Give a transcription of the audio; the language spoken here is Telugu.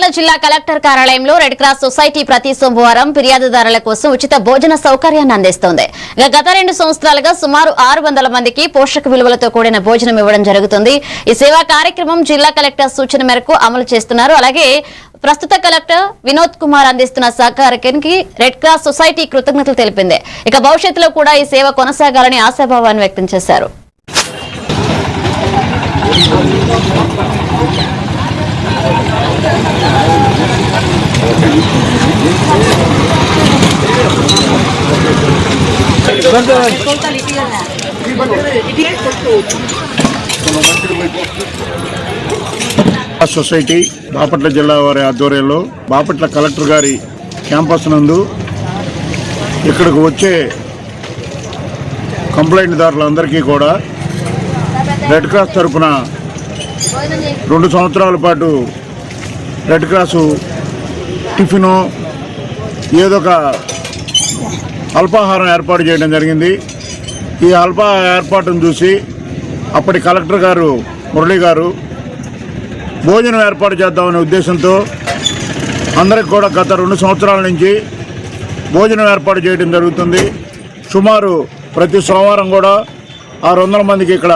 బాపట్ల జిల్లా కలెక్టర్ కార్యాలయంలో రెడ్ క్రాస్ సొసైటీ ప్రతి సోమవారం ఫిర్యాదుదారుల కోసం ఉచిత భోజన సౌకర్యాన్ని అందిస్తోంది. గత 2 సంవత్సరాలుగా సుమారు 600 మందికి పోషక విలువలతో కూడిన భోజనం ఇవ్వడం జరుగుతుంది. ఈ సేవా కార్యక్రమం జిల్లా కలెక్టర్ సూచన మేరకు అమలు చేస్తున్నారు. అలాగే ప్రస్తుత కలెక్టర్ వినోద్ కుమార్ అందిస్తున్న సహకారానికి రెడ్ క్రాస్ సొసైటీ కృతజ్ఞతలు తెలిపింది. ఇక భవిష్యత్తులో కూడా ఈ సేవ కొనసాగాలని ఆశాభావాన్ని వ్యక్తం చేశారు. సొసైటీ బాపట్ల జిల్లా వారి ఆధ్వర్యంలో బాపట్ల కలెక్టర్ గారి క్యాంపస్ నందు ఇక్కడికి వచ్చే కంప్లైంట్ దారులందరికీ కూడా రెడ్ క్రాస్ తరఫున 2 సంవత్సరాల పాటు రెడ్ క్రాసు టిఫిను ఏదో ఒక అల్పాహారం ఏర్పాటు చేయడం జరిగింది. ఈ అల్పాహార ఏర్పాటును చూసి అప్పటి కలెక్టర్ గారు మురళి గారు భోజనం ఏర్పాటు చేద్దామనే ఉద్దేశంతో అందరికి కూడా గత 2 సంవత్సరాల నుంచి భోజనం ఏర్పాటు చేయడం జరుగుతుంది. సుమారు ప్రతి సోమవారం కూడా 600 మందికి ఇక్కడ